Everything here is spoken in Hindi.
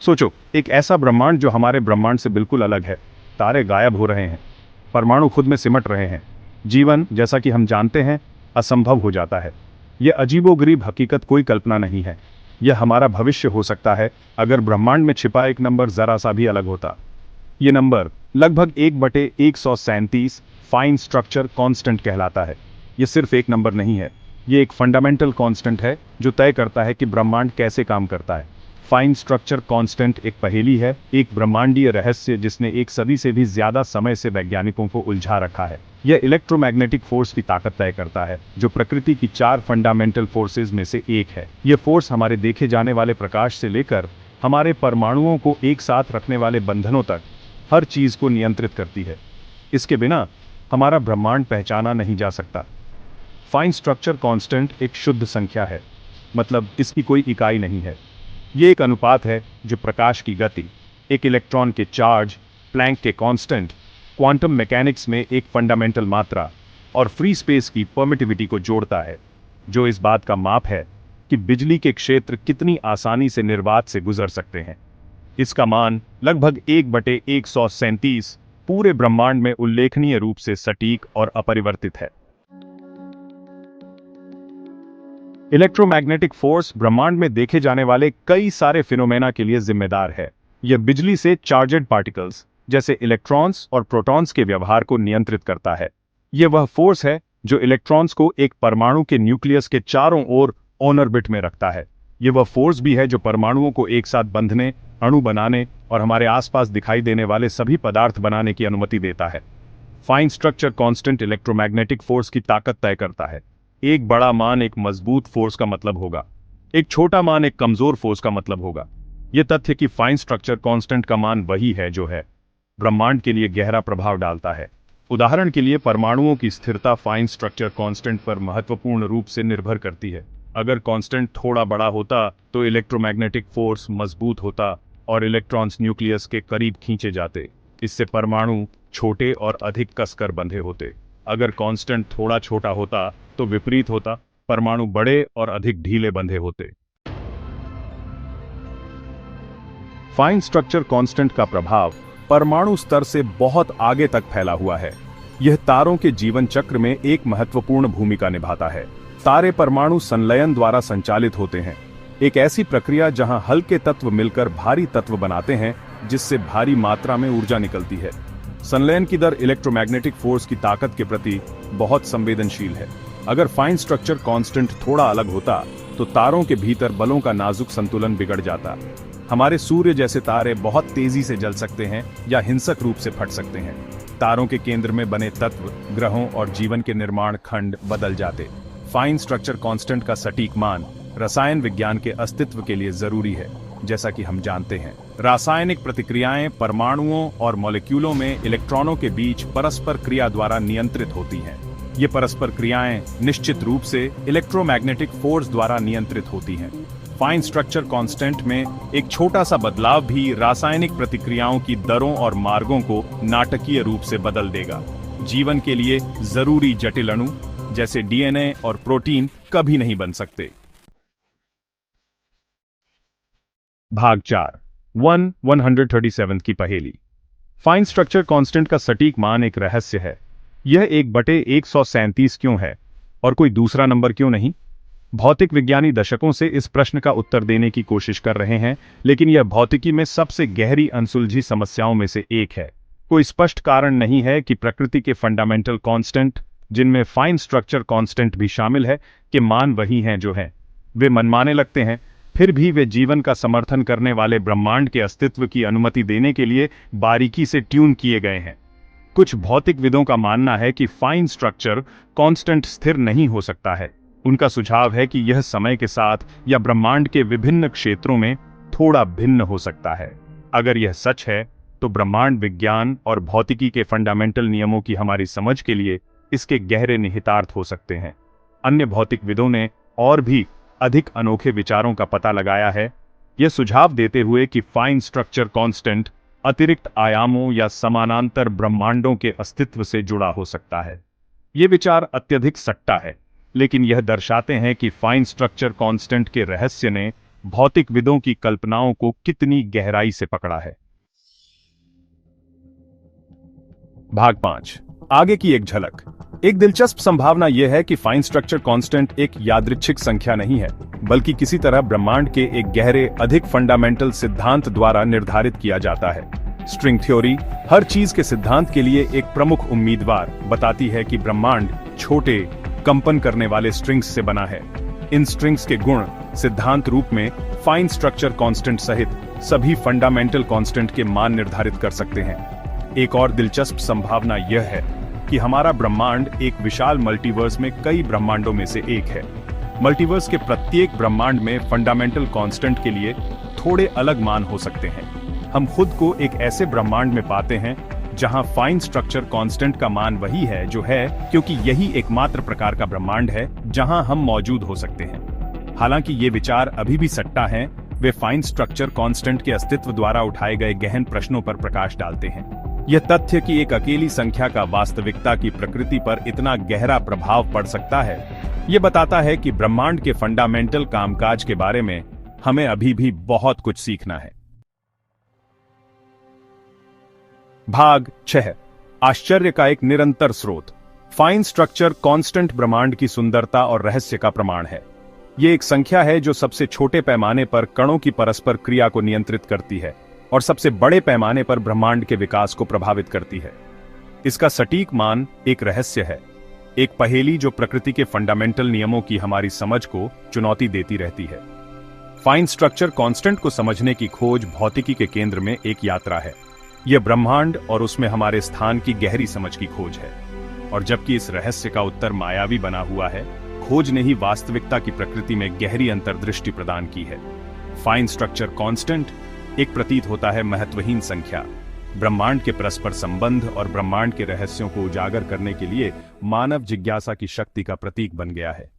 सोचो, एक ऐसा ब्रह्मांड जो हमारे ब्रह्मांड से बिल्कुल अलग है। तारे गायब हो रहे हैं, परमाणु खुद में सिमट रहे हैं। जीवन, जैसा कि हम जानते हैं, असंभव हो जाता है। यह अजीबोगरीब हकीकत कोई कल्पना नहीं है। यह हमारा भविष्य हो सकता है अगर ब्रह्मांड में छिपा एक नंबर जरा सा भी अलग होता। ये नंबर लगभग 1/137 फाइन स्ट्रक्चर कांस्टेंट कहलाता है। यह सिर्फ एक नंबर नहीं है, यह एक फंडामेंटल कांस्टेंट है जो तय करता है कि ब्रह्मांड कैसे काम करता है। फाइन स्ट्रक्चर कांस्टेंट एक पहेली है, एक ब्रह्मांडीय रहस्य जिसने एक सदी से भी ज्यादा समय से वैज्ञानिकों को उलझा रखा है। यह इलेक्ट्रोमैग्नेटिक फोर्स की ताकत तय करता है, जो प्रकृति की 4 फंडामेंटल फोर्सेज में से एक है। यह फोर्स हमारे देखे जाने वाले प्रकाश से लेकर हमारे परमाणुओं को एक साथ रखने वाले बंधनों तक हर चीज को नियंत्रित करती है। इसके बिना हमारा ब्रह्मांड पहचाना नहीं जा सकता। फाइन स्ट्रक्चर कांस्टेंट एक शुद्ध संख्या है, मतलब इसकी कोई इकाई नहीं है। ये एक अनुपात है जो प्रकाश की गति, एक इलेक्ट्रॉन के चार्ज, प्लैंक के कांस्टेंट, क्वांटम मैकेनिक्स में एक फंडामेंटल मात्रा और फ्री स्पेस की परमिटिविटी को जोड़ता है, जो इस बात का माप है कि बिजली के क्षेत्र कितनी आसानी से निर्वात से गुजर सकते हैं। इसका मान लगभग 1/137 पूरे ब्रह्मांड में उल्लेखनीय रूप से सटीक और अपरिवर्तित है। इलेक्ट्रोमैग्नेटिक फोर्स ब्रह्मांड में देखे जाने वाले कई सारे फिनोमेना के लिए जिम्मेदार है। यह बिजली से चार्जड पार्टिकल्स जैसे इलेक्ट्रॉन्स और प्रोटॉन्स के व्यवहार को नियंत्रित करता है। यह वह फोर्स है जो इलेक्ट्रॉन्स को एक परमाणु के न्यूक्लियस के चारों ओर ऑन ऑर्बिट में रखता है। यह वह फोर्स भी है जो परमाणुओं को एक साथ बंधने, अणु बनाने और हमारे आसपास दिखाई देने वाले सभी पदार्थ बनाने की अनुमति देता है। Fine structure constant electromagnetic force की ताकत तय करता है। एक बड़ा मान एक मजबूत फोर्स का मतलब होगा, एक छोटा मान एक कमजोर फोर्स का मतलब होगा। यह तथ्य कि फाइन स्ट्रक्चर कांस्टेंट का मान वही है जो है, ब्रह्मांड के लिए गहरा प्रभाव डालता है। उदाहरण के लिए परमाणुओं की स्थिरता फाइन स्ट्रक्चर कांस्टेंट पर महत्वपूर्ण रूप से निर्भर करती है। अगर कांस्टेंट थोड़ा बड़ा होता तो इलेक्ट्रोमैग्नेटिक फोर्स मजबूत होता और इलेक्ट्रॉन्स न्यूक्लियस के करीब खींचे जाते। इससे परमाणु छोटे और अधिक कसकर बंधे होते। अगर कांस्टेंट थोड़ा छोटा होता तो विपरीत होता, परमाणु बड़े और अधिक ढीले बंधे होते। फाइन स्ट्रक्चर कांस्टेंट का प्रभाव परमाणु स्तर से बहुत आगे तक फैला हुआ है। यह तारों के जीवन चक्र में एक महत्वपूर्ण भूमिका निभाता है। तारे परमाणु संलयन द्वारा संचालित होते हैं, एक ऐसी प्रक्रिया जहां हल्के तत्व मिलकर भारी तत्व बनाते हैं, जिससे भारी मात्रा में ऊर्जा निकलती है। संलयन की दर इलेक्ट्रोमैग्नेटिक फोर्स की ताकत के प्रति बहुत संवेदनशील है। अगर फाइन स्ट्रक्चर कांस्टेंट थोड़ा अलग होता तो तारों के भीतर बलों का नाजुक संतुलन बिगड़ जाता। हमारे सूर्य जैसे तारे बहुत तेजी से जल सकते हैं या हिंसक रूप से फट सकते हैं। तारों के केंद्र में बने तत्व, ग्रहों और जीवन के निर्माण खंड बदल जाते। फाइन स्ट्रक्चर कांस्टेंट का सटीक मान रसायन विज्ञान के अस्तित्व के लिए जरूरी है। जैसा कि हम जानते हैं, रासायनिक प्रतिक्रियाएं परमाणुओं और मॉलिक्यूलों में इलेक्ट्रॉनों के बीच परस्पर क्रिया द्वारा नियंत्रित होती हैं। ये परस्पर क्रियाएं निश्चित रूप से इलेक्ट्रोमैग्नेटिक फोर्स द्वारा नियंत्रित होती हैं। फाइन स्ट्रक्चर कांस्टेंट में एक छोटा सा बदलाव भी रासायनिक प्रतिक्रियाओं की दरों और मार्गों को नाटकीय रूप से बदल देगा। जीवन के लिए जरूरी जटिल अणु जैसे डीएनए और प्रोटीन कभी नहीं बन सकते। भाग 4 137 की पहेली। फाइन स्ट्रक्चर कांस्टेंट का सटीक मान एक रहस्य है। यह 1/137 क्यों है और कोई दूसरा नंबर क्यों नहीं? भौतिक विज्ञानी दशकों से इस प्रश्न का उत्तर देने की कोशिश कर रहे हैं, लेकिन यह भौतिकी में सबसे गहरी अनसुलझी समस्याओं में से एक है। कोई स्पष्ट कारण नहीं है कि प्रकृति के फंडामेंटल कांस्टेंट, जिनमें फाइन स्ट्रक्चर कांस्टेंट भी शामिल है, के मान वही हैं जो हैं। वे मनमाने लगते हैं, फिर भी वे जीवन का समर्थन करने वाले ब्रह्मांड के अस्तित्व की अनुमति देने के लिए बारीकी से ट्यून किए गए हैं। कुछ भौतिकविदों का मानना है कि फाइन स्ट्रक्चर कांस्टेंट स्थिर नहीं हो सकता है। उनका सुझाव है कि यह समय के साथ या ब्रह्मांड के विभिन्न क्षेत्रों में थोड़ा भिन्न हो सकता है। अगर यह सच है तो ब्रह्मांड विज्ञान और भौतिकी के फंडामेंटल नियमों की हमारी समझ के लिए इसके गहरे निहितार्थ हो सकते हैं। अन्य भौतिकविदों ने और भी अधिक अनोखे विचारों का पता लगाया है, यह सुझाव देते हुए कि फाइन स्ट्रक्चर कांस्टेंट अतिरिक्त आयामों या समानांतर ब्रह्मांडों के अस्तित्व से जुड़ा हो सकता है। ये विचार अत्यधिक सट्टा है, लेकिन यह दर्शाते हैं कि फाइन स्ट्रक्चर कांस्टेंट के रहस्य ने भौतिकविदों की कल्पनाओं को कितनी गहराई से पकड़ा है। भाग 5, आगे की एक झलक। एक दिलचस्प संभावना यह है कि फाइन स्ट्रक्चर कांस्टेंट एक यादृच्छिक संख्या नहीं है, बल्कि किसी तरह ब्रह्मांड के एक गहरे, अधिक फंडामेंटल सिद्धांत द्वारा निर्धारित किया जाता है। स्ट्रिंग थ्योरी, हर चीज के सिद्धांत के लिए एक प्रमुख उम्मीदवार, बताती है कि ब्रह्मांड छोटे, कंपन करने वाले स्ट्रिंग्स से बना है। इन स्ट्रिंग्स के गुण सिद्धांत रूप में फाइन स्ट्रक्चर कांस्टेंट सहित सभी फंडामेंटल कांस्टेंट के मान निर्धारित कर सकते हैं। एक और दिलचस्प संभावना यह है कि हमारा ब्रह्मांड एक विशाल मल्टीवर्स में कई ब्रह्मांडों में से एक है। मल्टीवर्स के प्रत्येक ब्रह्मांड में फंडामेंटल कांस्टेंट के लिए थोड़े अलग मान हो सकते हैं। हम खुद को एक ऐसे ब्रह्मांड में पाते हैं जहां फाइन स्ट्रक्चर कांस्टेंट का मान वही है जो है, क्योंकि यही एकमात्र प्रकार का ब्रह्मांड है जहां हम मौजूद हो सकते हैं। हालांकि ये विचार अभी भी सट्टा हैं, वे फाइन स्ट्रक्चर कांस्टेंट के अस्तित्व द्वारा उठाए गए गहन प्रश्नों पर प्रकाश डालते हैं। यह तथ्य कि एक अकेली संख्या का वास्तविकता की प्रकृति पर इतना गहरा प्रभाव पड़ सकता है, यह बताता है कि ब्रह्मांड के फंडामेंटल कामकाज के बारे में हमें अभी भी बहुत कुछ सीखना है। भाग 6, आश्चर्य का एक निरंतर स्रोत। फाइन स्ट्रक्चर कांस्टेंट ब्रह्मांड की सुंदरता और रहस्य का प्रमाण है। यह एक संख्या है जो सबसे छोटे पैमाने पर कणों की परस्पर क्रिया को नियंत्रित करती है और सबसे बड़े पैमाने पर ब्रह्मांड के विकास को प्रभावित करती है। इसका सटीक मान एक रहस्य है, एक पहेली जो प्रकृति के फंडामेंटल नियमों की हमारी समझ को चुनौती देती रहती है। फाइन स्ट्रक्चर कांस्टेंट को समझने की खोज भौतिकी के केंद्र में एक यात्रा है। यह ब्रह्मांड और उसमें हमारे स्थान की गहरी समझ की खोज है। और जबकि इस रहस्य का उत्तर मायावी बना हुआ है, खोज ने ही वास्तविकता की प्रकृति में गहरी अंतर्दृष्टि प्रदान की है। फाइन स्ट्रक्चर कांस्टेंट एक प्रतीत होता है महत्वहीन संख्या, ब्रह्मांड के परस्पर संबंध और ब्रह्मांड के रहस्यों को उजागर करने के लिए मानव जिज्ञासा की शक्ति का प्रतीक बन गया है।